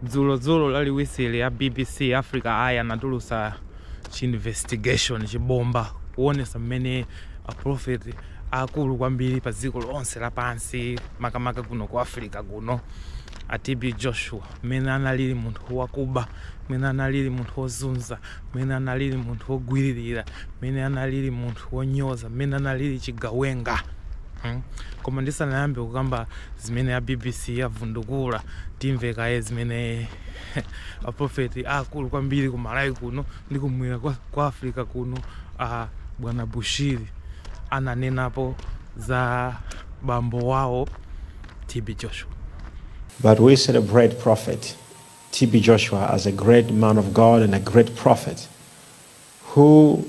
Dzulo laliwisile ya BBC Africa aya natulusa investigation chibomba kuonesa mmene a prophet akulu kwambiri pa dziko lonse lapansi makamaka kuno ku Africa kuno a TB Joshua mmene analili munthu wakuba, mmene analili munthu wozunza, mmene analili munthu wogwiririra, mmene analili munthu wonyoza, mmene analili Chigawenga. Koma ndisanayambe kukamba zimene ya BBC yavundukula timve kaye zimene a prophet akulu kwambiri ku Malawi kuno ndi kumwera kwa Africa kuno bwana Bushiri ananenapo za bambo wao TB Joshua. But we celebrate Prophet TB Joshua as a great man of God and a great prophet who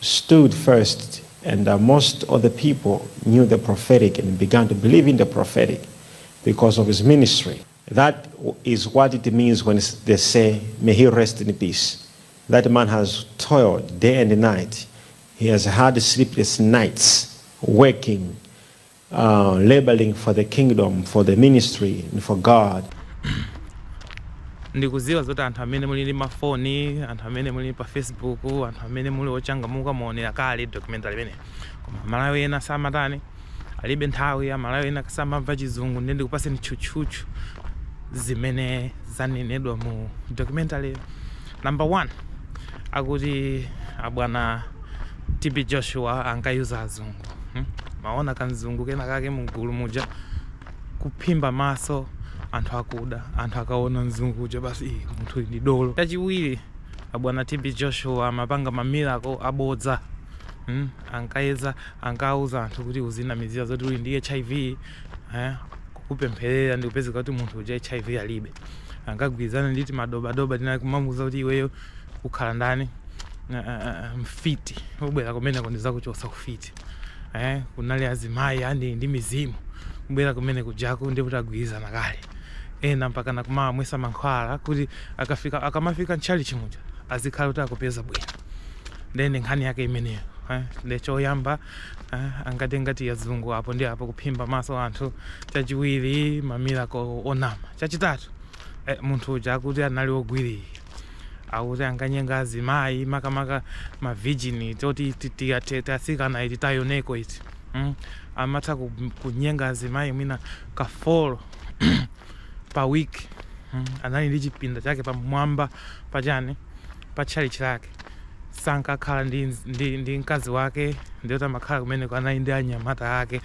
stood first, and most of the people knew the prophetic and began to believe in the prophetic because of his ministry. That is what it means when they say, may he rest in peace. That man has toiled day and night. He has had sleepless nights working, laboring for the kingdom, for the ministry, and for God. Ndikuziwa zoti anthu amene muli ndi mafoni, anthu amene muli pa Facebook, anthu amene muli ochangamuka muonera kale documentary imene. Koma Malawi ena samatani, alibe nthawi ya Malawi ena samamva chizungu, ndi ndikupaseni tchutchutchu zimene zanenedwa mu documentary. Number 1, akuti abwana TB Joshua ankayuza azungu. Maona kanzungu kena kake mugulu muja kuphimba maso anthu akuda, anthu akaona nzungu uja basi munthu ndi dolo. Chachiwiri abwana TB Joshua amapanga mamiracle abodza. Ankauza anthu kuti uzinamizira zoti uli ndi HIV, kukupempherera ndi kupezeka kuti munthu uja HIV alibe. Angagwirizana nditi madoba tinali kumamuza kuti iweyo ukhala ndani mfiti ubwera kumene kondiza kuchosa kufiti. Kunali azimayi andi ndi mizimu ubwera kumene kujako ndi kuti agwirizana kale. Ena mpaka nakumamwesa mankhwala kuti akamafika ntchali chimuja azikhala kuti akupeza bwino. Then nkhani yake imeneyo. Lechoyamba angati yazungu apo ndi apo kuphimba maso anthu. Chachiwiri mamiracle onama. Chachitatu munthu uja kuti anali ogwiririra. Akuti ankanyenga azimayi makamaka ma virgin toti tiasikana iti tayoneko iti. Amatha kunyenga azimayi mwina ka4 pa week. Anali ndi chipinda chake pamwamba pachani pachali chake. Sankakhala ndi mkazi wake ndiyo amakhala kumene anali ndi anyamata ake,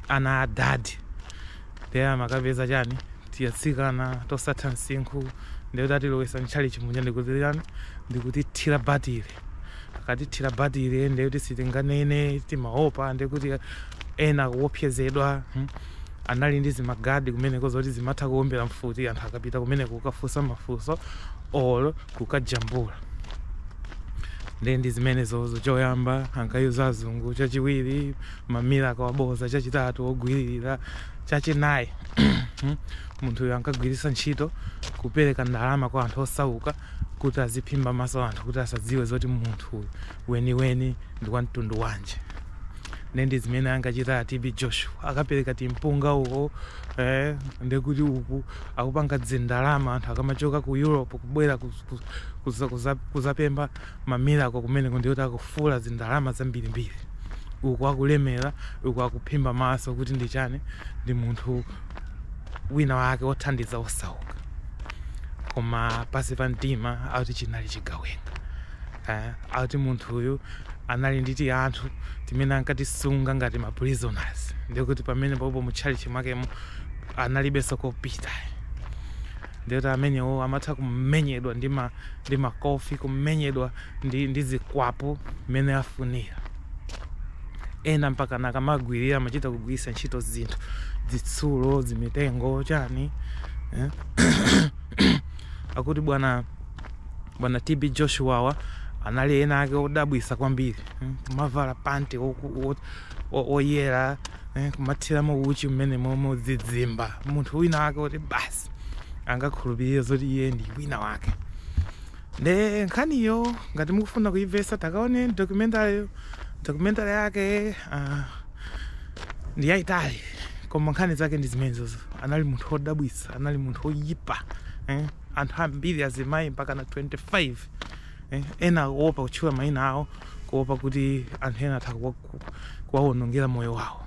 ana adadi. Ndiye amakapeza chani tiasikana tosatha msinkhu ndiyo tatilowesa ntchali chimuja ndikuti thira batire. Akati thira batire ndiyo sitinganene timaopa ndiyo kuti ena kuopsezedwa. Anali ndi zimagadi kumene kozoti zimatha kuombera mfuti anthu akapita kumene kukafunsa mafunso or kukajambula. Ndi zimene zozo choyamba ankayuza azungu. Chachiwiri mamiracle abodza. Chachitatu ogwiririra. Chachinayi munthu uyo ankagwiritsa ntchito kupereka ndalama kwa anthu osauka kuti aziphimba maso anthu kuti asadziwe zoti munthu weniweni ndi wa mtundu wanje. Ndi zimene ankachita TB Joshua. Akapereka timpunga uko ndikuti uku akupanga dzindalama anthu akamachoka ku Europe kubwera kuzapemba mamiracle kumene ndiyoti akufula zindalama zambirimbiri. Uku akulemera, uku akuphimba maso kuti ndi chani ndi munthu wina wake othandiza osauka. Koma pasi pa mtima akuti chinali Chigawenga. Akuti munthu uyu anali nditi anthu timene ankatisunga ngati ma prisoners. Ndikuti pamene popo mutchali chimwakemo analibenso kopita. Ndiyoti amenewo amatha kumenyedwa ndi makofi, kumenyedwa ndi zikwapo mmene afunira. Ena mpaka nakamagwirira amachita kugwiritsa ntchito zinthu zitsulo zimitengo chani. Akuti bwana TB Joshua anali ena ake odabwisa kwambiri. Kumavala panti oyera, kumathiramo uchi mmene momwe zidzimba. Munthu wina wake oti basi angakhulupirire zoti iye ndi wina wake. Nde nkhaniyo ngati mukufuna kuimvesa takaone documentary yake ndi yaitali koma nkhani zake ndi zimenezozo. Anali munthu wodabwitsa, anali munthu woyipa. Anthu ambiri azimayi mpaka na 25 ena kuopa kutchula mayina awo, kuopa kuti anthu ena atha kuwawonongera moyo wawo.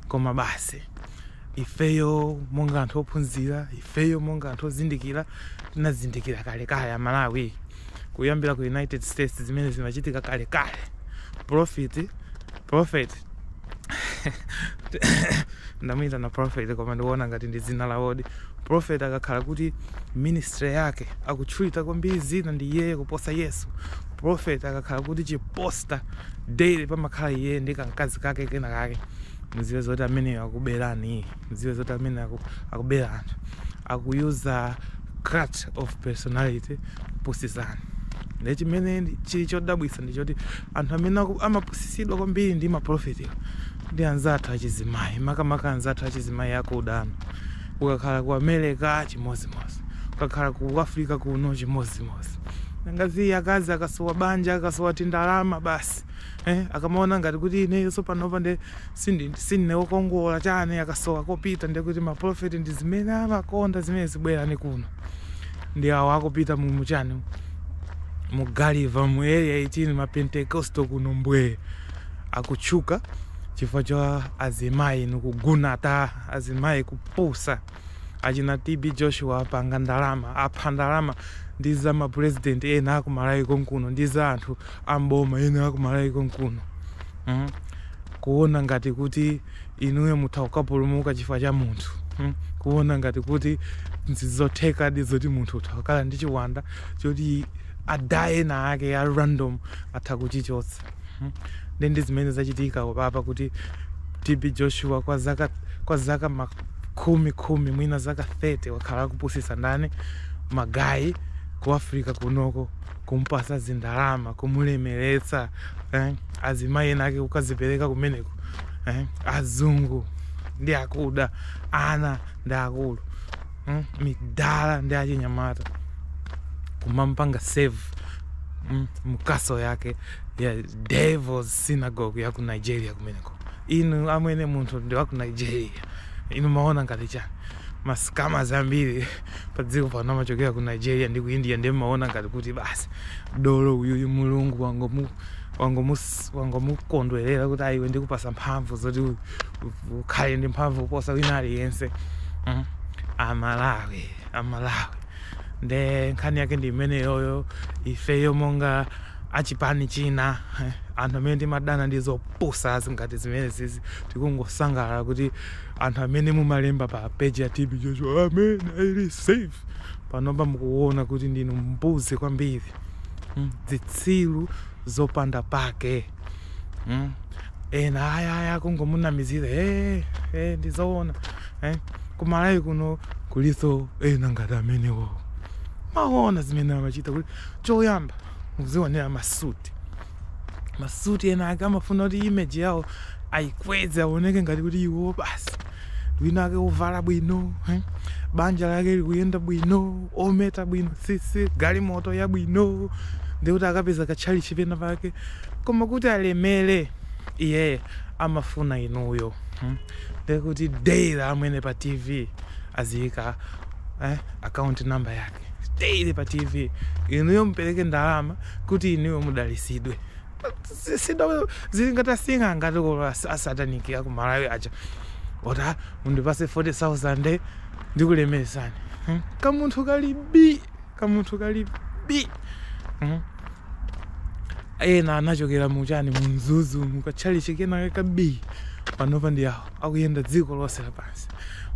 Koma basi ifeyo monga anthu ophunzira, ifeyo monga anthu ozindikira, tinazindikira kalekale a Malawi kuyambira ku United States zimene zimachitika kalekale. Prophet ndamwita na prophet koma ndiona ngati ndi dzina la wodi. Prophet akakhala kuti ministry yake akutchulita kwambiri zina ndi yeye kuposa Yesu. Prophet akakhala kuti chiposta daily pamakhala iye ndi kamkazi kake kena kake, muziwe zoti amene akuberani, muziwe zoti amene akubera anthu, akuyuza cult of personality kupusisana. Ndi chimene chili chodabwitsa ndi choti anthu amene amapusisidwa kwambiri ndi maprofeti ndi anzathu achizimayi, makamaka anzathu achizimayi akudano. Ukakhala ku America chimozimozi, ukakhala ku Africa kuno chimozimozi. Ngazi akazi akasowa banja, akasowa tindalama basi. Akamaona ngati kuti ineyo sopanopa ndi sine wokongola chane, akasowa kopita ndi kuti maprofeti ndi zimene amakonda zimene zibwerani kuno. Ndi awo akupita mu chani mu Galiva mu area 18 ma Pentecostal kuno mbwe akutchuka chifukwa cha azimayi nukugunata, azimayi kupusa. Achina TB Joshua apanga ndalama, apha ndalama ndi za ma president ena aku Malawi konkuno, ndi za anthu amboma ena aku Malawi konkuno. Kuona ngati kuti inuyo mutha kukapulumuka chifukwa cha munthu. Kuona ngati kuti nzizotheka ndi zoti munthu uthakala ndi chiwanda choti adaye na ake ya random atha kuchichotsa. Ndi zimene zachitika papa kuti TB Joshua kwa zaka khumi mwina zaka 30 wakhala kupusisa ndani magayi ku Africa kunoko, kumpasa zindalama, kumulemeretsa. Azimayi ake ukazipereka kumeneko. Azungu ndi akuda, ana ndi akulu, midala ndi achinyamata, kumampanga save mukaso yake ya Devil's Synagogue ya ku Nigeria kumeneko. Inu amwene munthu ndi wa ku Nigeria, inu maona ngati chani maskama zambiri pa dziko pano amachokera ku Nigeria ndi ku India, ndi maona ngati kuti basi dolo uyu mulungu wangomukondwerera kuti ayiwe ndikupasa mphamvu zoti ukhale ndi mphamvu kuposa wina aliyense. Amalawi nde nkhani yake ndi imene yoyo. Ifeyo monga achipani china, anthu amene timadana ndi zopusa ngati zimene zizi, tikungosangalala kuti anthu amene mumalemba pa page ya TB Joshua amen ili safe panopa mukuona kuti ndinu mbuzi kwambiri, zitsiru zopanda pake. Ena aya kungomunamizira ndizoona. Kumalawi kuno kuliso ena ngati amenewo. Maona zimene amachita kuti choyamba muzionera masuti ena ake amafuna kuti image yawo ayikweze, aoneke ngati kuti iwo basi wina ake uvala bwino, banja lake likuyenda bwino, ometa bwino, sisi galimoto ya bwino, ndi kuti akapeza katchali chipena pake. Koma kuti alemere iye amafuna inuyo. Ndi kuti daily amwene pa TV aziyika account number yake daily pa TV, inuyo mpereke ndalama kuti inuyo mudalisidwe. Zilingata singa ngati kwa asataniki ya kumalawi aja ota undipase 40,000 ndikulemesani. Kamunthu kalibi ena anachokera muchani munzuzu mukachali chikena kabi panopa ndi awo akuyenda dziko lonse lapansi.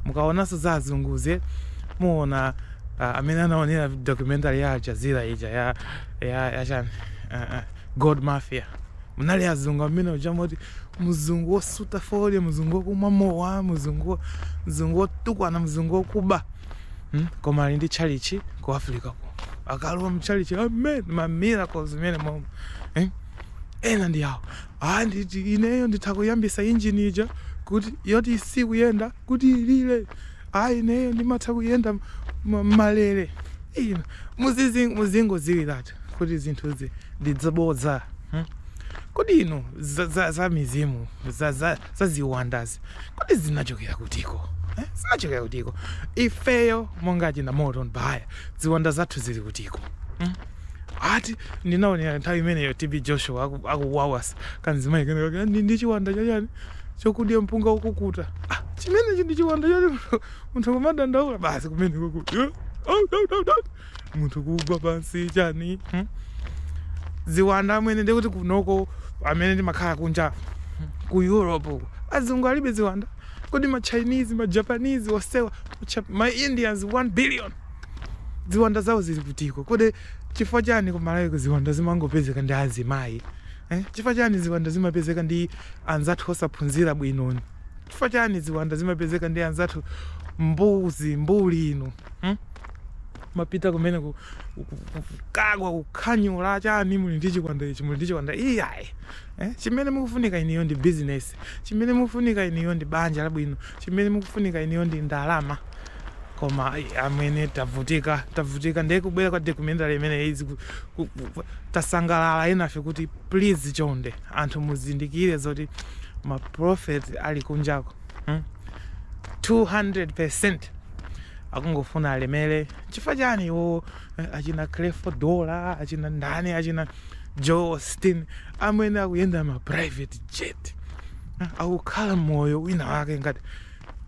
Mukaonanso za azunguze muona amene anaonera documentary ya Al Jazeera ija ya chani God Mafia. Munali azungu amene ujamoti muzungu wosuta folio, muzungu wokumwa mowa, muzungu wotukwana, muzungu wokuba. Koma ali ndi chalichi ku Africa ku akalowa mchalichi amen ma miracles zimene momo. Ena ndi awo nditi ineyo nditakuyambisa engine ija kuti yoti sikuyenda kuti ilile. Ineyo ndimatha kuyenda malere. Muzingo zili that kuti zinthu zi ndizabodza. kodi inu za mizimu za ziwandazi kodi zinachokera kutiko zinachokera kutiko ifeyo monga china moto mbaya ziwanda zathu zili kutiko ati ndinaonera nthawi imeneyo TB Joshua akuwawasa kanzimayi keneka ndi chiwanda chachani chokudya mpunga ukukuta chimene ndi chiwanda chani munthu kumadandaula basi kumene kukuta munthu kugwa pansi chani ziwanda amene ndikuti kunoko amene ndimakhala kunja ku Europe azungu alibe ziwanda kodi ma Chinese ma Japanese wasewa ma Indians 1 billion ziwanda zawo zili kutiko kodi chifukwa chani ku Malawi ziwanda zimangopezeka ndi azimayi chifukwa chani ziwanda zimapezeka ndi anzathu osaphunzira bwinoni chifukwa chani ziwanda zimapezeka ndi anzathu mbuli ino mapita kumene kukagwa kukhanyula chani muli ndi chiwanda ichi muli ndi chiwanda iyayi chimene mukufunika iniyo ndi business chimene mukufunika iniyo ndi banja labwino chimene mukufunika iniyo ndi ndalama koma amene tavutika ndiye kubwera kwa documentary imene izi tasangalala enafe kuti please chonde anthu muzindikire zoti ma prophet ali kunjako 200% akungofuna alemere chifukwa chani iwo achina Clefo Dollar achina ndani achina Joe Austin amene akuyenda ma private jet akukhala moyo wina wake ngati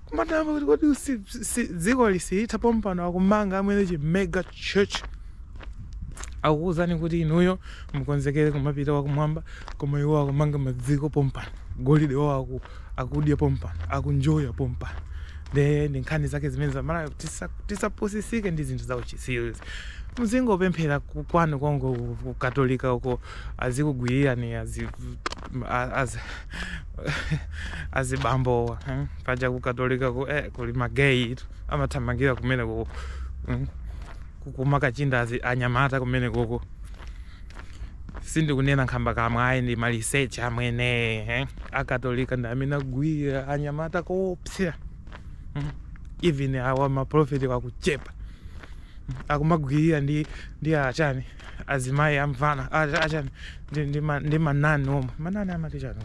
kumatamba kuti kodi dziko lisiyitha pompano akumanga amene chi mega church akuwuzani kuti inuyo mukonzekere kumapita wakumwamba koma iwo akumanga madziko pompano golide wawo akudya pompano akunjoya pompano ndi nkhani zake zimene zamala tisapusisike ndi zinthu zawo serious muzingopemphera kwanu kongo ku Katolika uko azikugwirira ni azibambo paja ku Katolika kuli magay amathamangira kumene koko kumakachinda anyamata kumene koko sindikunena nkhamba kamwe ayi ndi research amwene akatolika ndi amene agwirira anyamata kopsa even awa maprofeti wakuchepa akumagwirira ndi achani azimayi amvana achani ndi manani omwe manani amati chani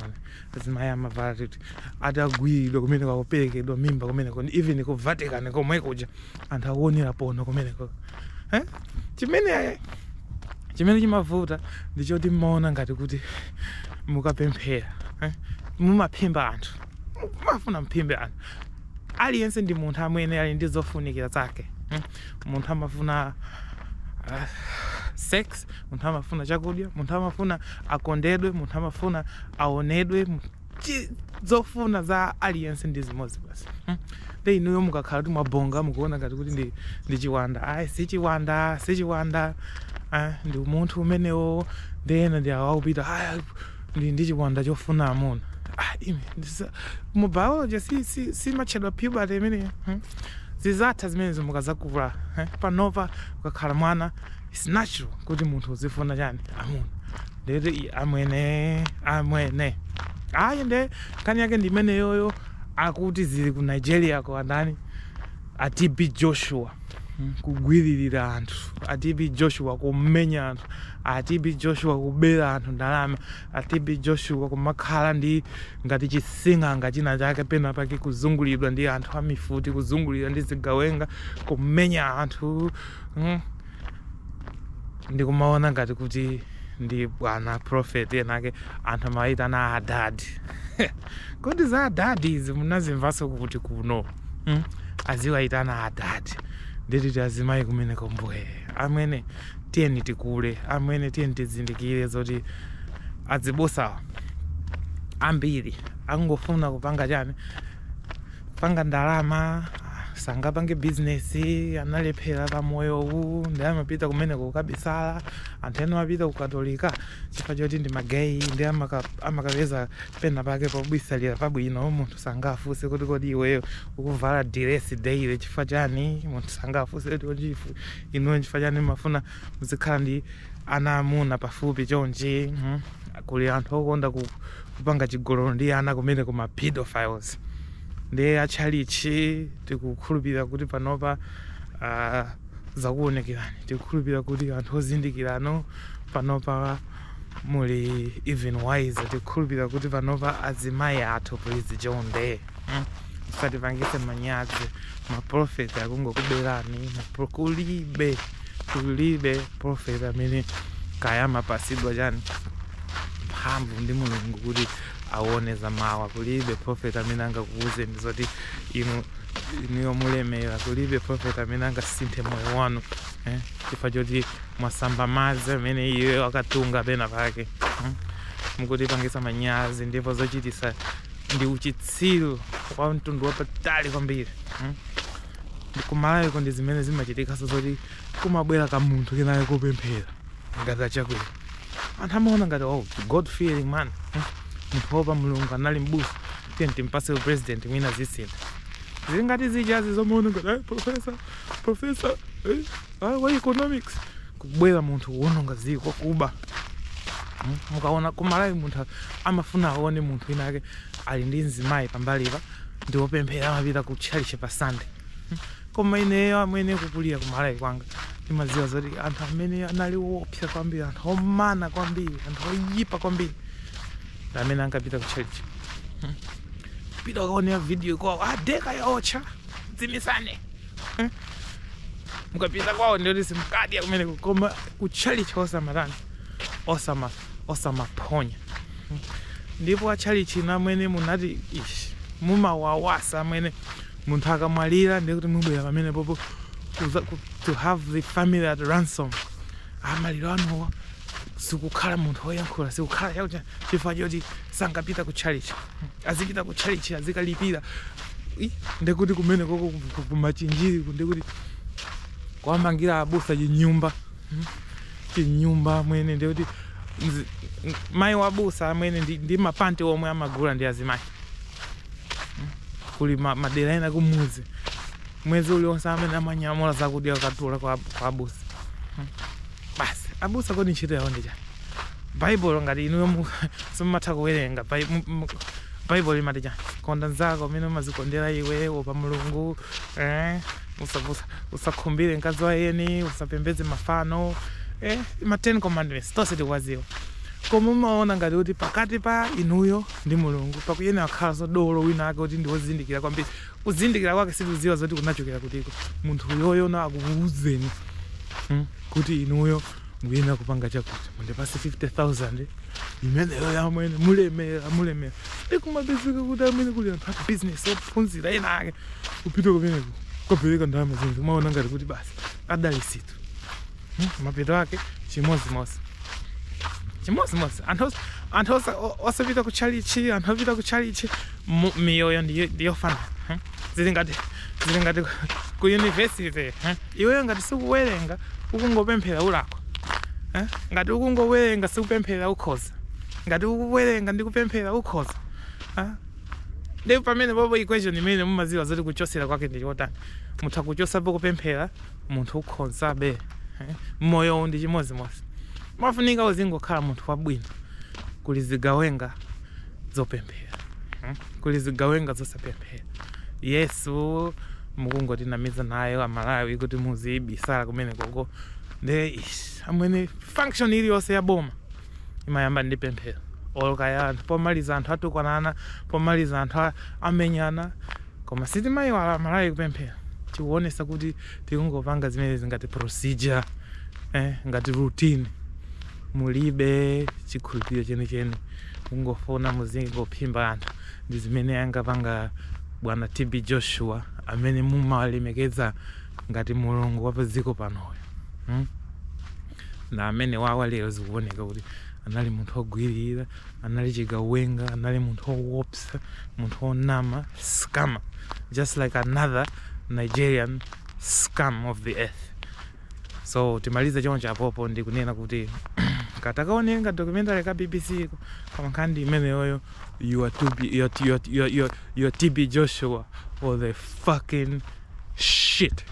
azimayi amavala kuti atagwiridwa kumene kwakuperekedwa mimba kumene even ku Vatican komwe kuja anthu akuonera pono kumene chimene chimavuta ndichoti mmaona ngati kuti mukapemphera mumapemba anthu mumafuna mpembe anthu aliyense ndi munthu amwene ali ndi zofunikira zake munthu amafuna sex munthu amafuna chakudya munthu amafuna akondedwe munthu amafuna aonedwe zofuna za aliyense ndi zimodzi basi ndi inuyo mukakhala kuti mwabonga mukuona ngati kuti ndi chiwanda ayi si chiwanda ndi munthu umenewo ndiyena ndi awakupita ndi chiwanda chofuna amuna mu biology si machedwa puberty imene zizatha zimene mukazakula panova ukakhala mwana it's natural kuti munthu uzifuna chani amuna ndeti amwene ayi nde kani yake ndi imene yoyo akuti zili ku Nigeria kwa ndani TB Joshua kugwiririra anthu TB Joshua kumenya anthu TB Joshua kubera anthu ndalama TB Joshua kumakhala ndi ngati chising'anga china chake pena pake kuzungulidwa ndi anthu amifuti kuzungulidwa ndi zigawenga kumenya anthu ndikumaona ngati kuti ndi bwana prophet enake anthu amaitana adadi kodi za adadi izi munazimvaso kuti kuno aziwaitana adadi nditi azimayi kumene komboe amwene tiyeni tikule amwene tiyeni tizindikire zoti azibusa ambiri angofuna kupanga chani panga ndalama sangapange business analephera pa moyo uwu ndi amapita kumene kukabisala anthu ena amapita ku Katolika chifukwa choti ndi magayi ndi amakapeza pena pake pobisalira pabwino munthu sangafunse kuti kodi iweyo ukuvala dress daily chifukwa chani munthu sangafunse kuti inuyo chifukwa chani mafuna muzikhala ndi ana amuna pafupi chonchi kuli anthu okonda kupanga chigololo ndi ana kumene kuma pedophiles ndi achalichi tikukhulupirira kuti panopa zakuonekirani tikukhulupirira kuti anthu ozindikirano panopa muli even wise tikhulupirira kuti panova azimayi athu please chonde musatipangise manyazi maprofeti akungokuberani kulibe profeti amene kaya mapasidwa chani mphamvu ndi mulungu kuti aone za mawa. Kulibe profeti amene angakuwuzeni zoti inu mulemera. Kulibe profeti amene angasinthe moyo wanu chifukwa choti mwasamba madzi amene iye akatunga pena pake. Mukutipangisa manyazi ndipo zochitisa ndi uchitsiru wa mtundu wapatali kwambiri. Ku Malawi ndi zimene zimachitika zoti kumabwera kamunthu kenaye kupemphera ngati achakwera. Anthu amaona ngati God fearing man. Munthu wopa mulungu anali m'busa tiye timpase president mwina zisintha. Zili ngati zijazi zomaona ngati professor wa economics. Kubwera munthu kuwononga ziko kuba. Mukaona ku Malawi munthu amafuna aone munthu inake ali ndi mzimayi pambalipa ndi wopemphera amapita ku church pa Sunday. Koma ineyo amene kukulira ku Malawi kwanga ndimadziwa zoti anthu amene anali wopsa kwambiri, anthu omana kwambiri, anthu oyipa kwambiri amene ankapita ku church. Pita ukaonera video kwawo adeka yaocha dzimisane. Mukapita kwawo ndioti simkadya kumene koma ku church osamatani osamaphonya. Ndipo achalichi namwene munati mumawawasa amene munthu akamwalira ndikuti mubwera pamene popo to have the family at ransom. Amaliro anuwa sikukhala munthu woyankhula, sikukhala chaucha chifukwa choti sankapita ku chalichi. Azipita ku chalichi azikalipira ndikuti kumene koko kumachinjiri ndikuti kwamangira abusa chinyumba amwene ndikuti mayi wabusa amwene ndi mapanti omwe amagula ndi azimayi. Kuli madera ena kumudzi mwezi uliwonse amene amanyamula zakudya akatula kwa abusa. Basi abusa kodi ntchito yawo ndi chani? Bible ngati inuyo simumatha kuwerenga Bible imati chani? Konda nzako amene umazikondera iwewo pa mulungu. Usakhumbire mkazi wa eni, usapembedze mafano. Ma 10 commandments tonse tikuwadziwa. Koma umaona ngati kuti pakati pa inuyo ndi mulungu pakuyena akhala zodolo wina ake kuti ndi wozindikira kwambiri. Kuzindikira kwake sikudziwa zoti kunachokera kutiko. Munthu uyoyo na akuwuzeni kuti inuyo muyena kupanga chakuti mundipase 50,000 imeneyo yamwene mulemera. Ndikumabezeka kuti amene kuli anthu a business ophunzira ena ake kupita kumeneko kwapereka ndalama zinthu. Umaona ngati kuti basi adalisitu mapeto ake chimozimozi. Anthu osapita ku chalichi, anthu opita ku chalichi miyoyo ndiyofana. Zili ngati ku university. Iweyo ngati sikuwerenga ukungopemphera ulakwa. Ngati ukungowerenga sikupemphera ukhoza. Ngati ukuwerenga ndikupemphera ukhoza. Ndipo pamene bobo equation imene mumadziwa zoti kuchosera kwake ndi chotani. Mutha kuchosapo kupemphera munthu ukhoza be. Moyo ndi chimozimozi. Mafunika uzingokhala munthu wabwino. Kuli zigawenga zopemphera. Kuli zigawenga zosapemphera. Yesu mukungotinamiza nayo amalawi kuti muzibisala kumene koko. Amwene function iliyonse ya boma imayamba ndi pemphero. Olokaya anthu pomaliza anthu atukwanana, pomaliza anthu amenyana. Koma sitimayiwala amalawi kupemphera. Chikuonesa kuti tikungopanga zimene zingati procedure, ngati routine. Mulibe chikhulupiriro chenicheni. Mungofuna muzingophimba anthu. Ndi zimene angapanga Bwana TB Joshua amene mumalemekeza ngati mulungu wa padziko panoyo. Na amene wawa lero zikuoneka kuti anali munthu ogwirilira, anali Chigawenga, anali munthu owopsa, munthu onama, scammer, just like another Nigerian scum of the earth. So timaliza choncho apopo ndi kunena kuti katakaonenga documentary ka BBC kama kandi imene yoyo you TB Joshua or the fucking shit.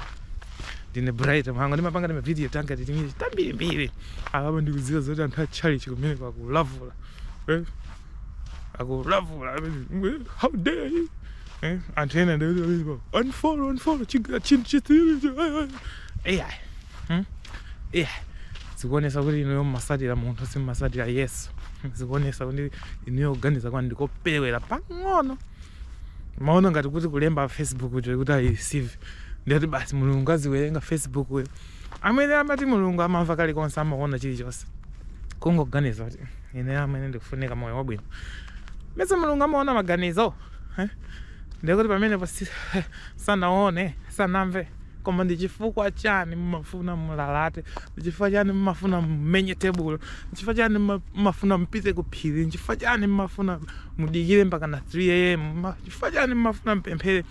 Dine bright mhango ndimapanga ndi video tanga titimi tambiri aba ndikuziwa zoti anthu a church kumene kwa kulavula. Akulavula how dare you? Anthu ena ndio unfollow chinchithiri. zikuonesa kuti inuyo mmasatira munthu simmasatira Yesu. Zikuonesa kuti inuyo kuganiza kwanu ndikopewera pang'ono. Maona ngati kuti kulemba Facebook kuti ayireceive ndiyati basi Mulungu aziwerenga Facebook we. Amene amati Mulungu amamva kalikonse amaona chilichonse. Kungoganiza kuti ine amene ndikufunika moyo wabwino. Mese Mulungu amaona maganizo. Ndiyo kuti pamene sanaone, sanamve. Koma ndi chifukwa chani mmafuna mulalate, chifukwa chani mmafuna mmenye tebulo, chifukwa chani mmafuna mpite kuphiri, chifukwa chani mmafuna mudikire mpaka na 3 AM, chifukwa chani mmafuna mpemphere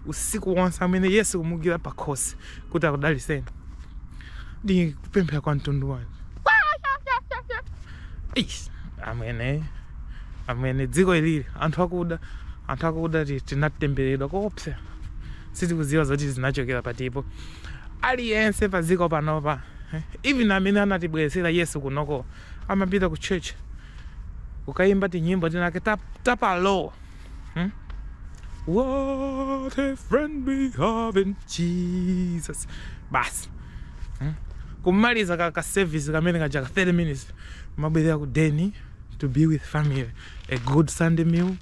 usiku wonse amene Yesu kumugira pakhosi kuti akudaliseni. Ndi kupemphera kwa mtundu wanu. Amene dziko ilili anthu akuda tinatemberedwa koopsa. Sitikuziwa zoti zinachokera patipo. Aliyense pa dziko panopa, even amene anatibweresera Yesu kunoko, amapita ku church ukayimba tinyimbo tinake tapalo. What a friend we have in Jesus. Basi kumaliza ka service kamene kaja 30 minutes mabwera ku deni to be with family, a good Sunday meal,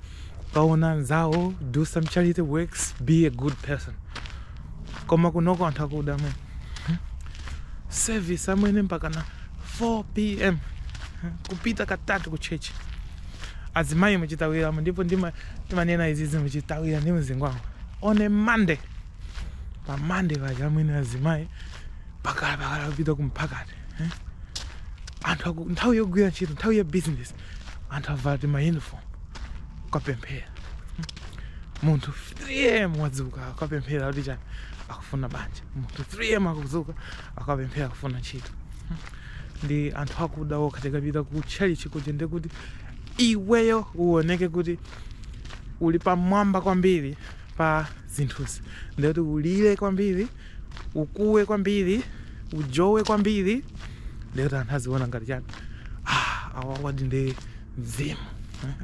kaona nzao, do some charity works, be a good person. Koma kunoko anthu akuda mwe service amwene mpaka na 4 PM kupita katatu ku church. Azimayi muchitawira ndipo timanena izizi muchitawira ndi mzingo wangu. On a Monday, pa Monday vaja amwene azimayi pakala kupita kumpakati. Anthu nthawi yogwira ntchito, nthawi ya business, anthu avala ma uniform kapemphera. Munthu 3 AM wadzuka akapemphera kuti chani akufuna banja. Munthu 3 AM akuzuka akapemphera akufuna ntchito. Ndi anthu akuda okatekapita ku chalichi kujende kuti iweyo uoneke kuti uli pamwamba kwambiri pa zinthuzi. Ndikuti ulire kwambiri, ukuwe kwambiri, ujowe kwambiri. Ndikuti anthu aziona ngati chani awa wadi ndi mzimu,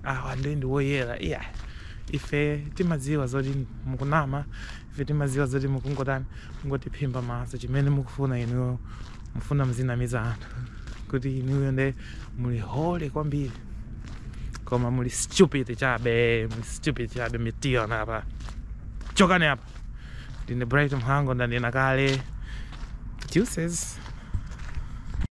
awa ndi woyera. Ife timadziwa zoti mukunama, ife timadziwa zoti mukungotani mungotiphimba maso. Chimene mukufuna inuyo mufuna mzinamiza anthu kuti inuyo nde muli hole kwambiri, koma muli stupid chabe, mitiona apa. Chokani apa. Ndine Bright Mhango ndandina kale. Deuces.